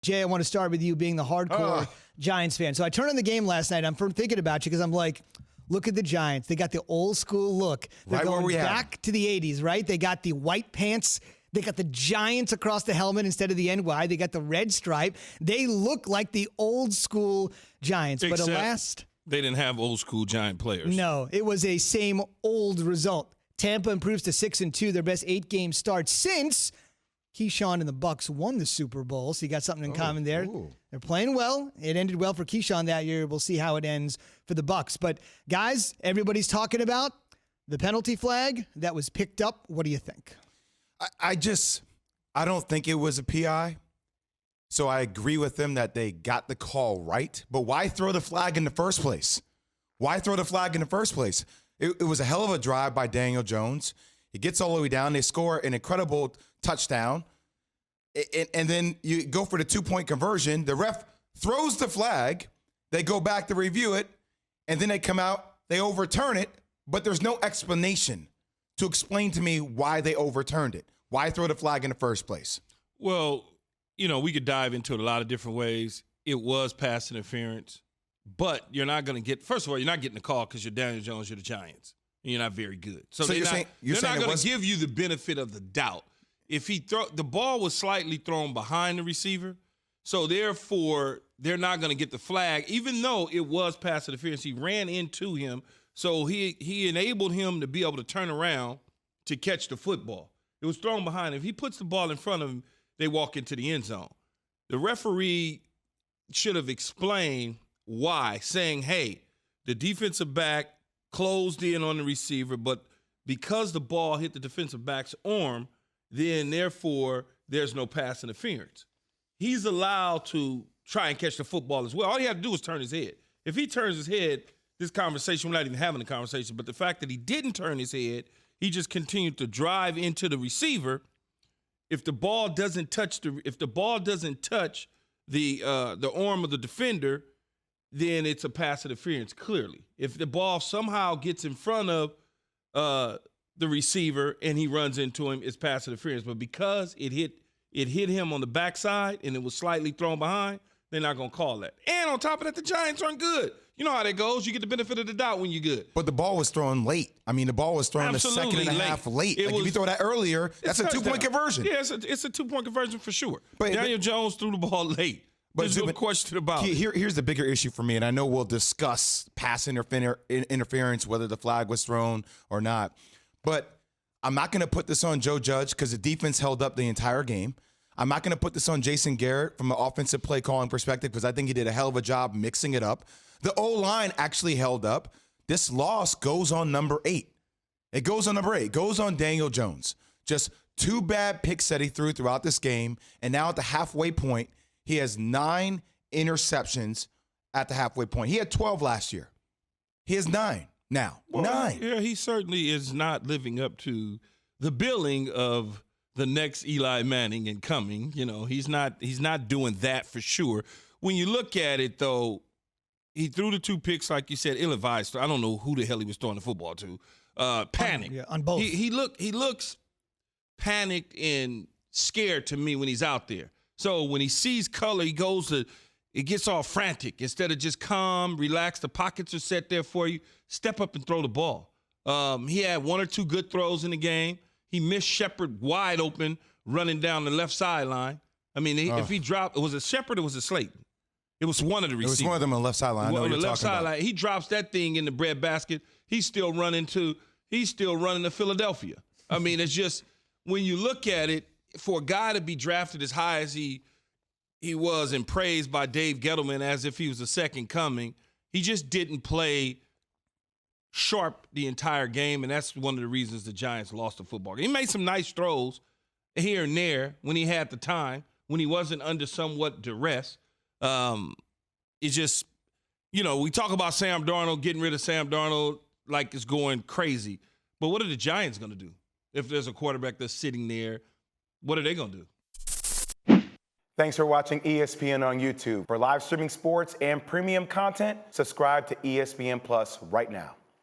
Jay, I want to start with you being the hardcore Giants fan. So I turned on the game last night. I'm thinking about you because I'm like, look at the Giants. They got the old school look. They're going back to the 80s, right? They got the white pants. They got the Giants across the helmet instead of the NY. They got the red stripe. They look like the old school Giants. Except but alas, they didn't have old school Giant players. No, it was a same old result. Tampa improves to 6-2, their best 8-game start since Keyshawn and the Bucks won the Super Bowl. So you got something in common there. Ooh. They're playing well. It ended well for Keyshawn that year. We'll see how it ends for the Bucks. But guys, everybody's talking about the penalty flag that was picked up. What do you think? I don't think it was a PI. So I agree with them that they got the call right. But why throw the flag in the first place? Why throw the flag in the first place? It was a hell of a drive by Daniel Jones. He gets all the way down. They score an incredible touchdown. And then you go for the 2-point conversion. The ref throws the flag. They go back to review it. And then they come out. They overturn it. But there's no explanation to explain to me why they overturned it. Why throw the flag in the first place? Well, we could dive into it a lot of different ways. It was pass interference. But you're not going to get – first of all, you're not getting the call because you're Daniel Jones, you're the Giants. And you're not very good. So they're not going to give you the benefit of the doubt. If the ball was slightly thrown behind the receiver, so therefore they're not going to get the flag, even though it was pass interference. He ran into him, so he enabled him to be able to turn around to catch the football. It was thrown behind him. If he puts the ball in front of him, they walk into the end zone. The referee should have explained why, saying, hey, the defensive back closed in on the receiver, but because the ball hit the defensive back's arm, then therefore there's no pass interference. He's allowed to try and catch the football as well. All he had to do was turn his head. If he turns his head, this conversation, we're not even having a conversation, but the fact that he didn't turn his head, he just continued to drive into the receiver. If the ball doesn't touch the arm of the defender, then it's a pass interference, clearly. If the ball somehow gets in front of the receiver and he runs into him, it's pass interference. But because it hit him on the backside and it was slightly thrown behind, they're not going to call that. And on top of that, the Giants aren't good. You know how that goes. You get the benefit of the doubt when you're good. But the ball was thrown late. I mean, the ball was thrown Absolutely a second and a half late. If you throw that earlier, that's a 2-point conversion. Yeah, it's a 2-point conversion for sure. But Daniel Jones threw the ball late. There's no question about it. Here's the bigger issue for me, and I know we'll discuss pass interference, whether the flag was thrown or not. But I'm not going to put this on Joe Judge because the defense held up the entire game. I'm not going to put this on Jason Garrett from an offensive play calling perspective because I think he did a hell of a job mixing it up. The O-line actually held up. This loss goes on number 8. It goes on number 8. It goes on Daniel Jones. Just 2 bad picks that he threw throughout this game, and now at the halfway point, he has 9 interceptions at the halfway point. He had 12 last year. He has 9 now. Well, 9. Yeah, he certainly is not living up to the billing of the next Eli Manning and coming. He's not doing that for sure. When you look at it, though, he threw the 2 picks, like you said, ill-advised. I don't know who the hell he was throwing the football to. Panic. On both. He looks panicked and scared to me when he's out there. So when he sees color, it gets all frantic. Instead of just calm, relax, the pockets are set there for you, step up and throw the ball. He had 1 or 2 good throws in the game. He missed Shepard wide open running down the left sideline. I mean, if he dropped, was it Shepard or was it Slayton? It was one of the receivers. It was one of them on the left sideline. I know what you're talking about. He drops that thing in the breadbasket. He's still running to Philadelphia. I mean, it's just when you look at it, for a guy to be drafted as high as he was and praised by Dave Gettleman as if he was the second coming, he just didn't play sharp the entire game, and that's one of the reasons the Giants lost the football game. He made some nice throws here and there when he had the time, when he wasn't under somewhat duress. It's just, we talk about Sam Darnold, getting rid of Sam Darnold like it's going crazy. But what are the Giants going to do if there's a quarterback that's sitting there? What are they going to do? Thanks for watching ESPN on YouTube. For live streaming sports and premium content, subscribe to ESPN Plus right now.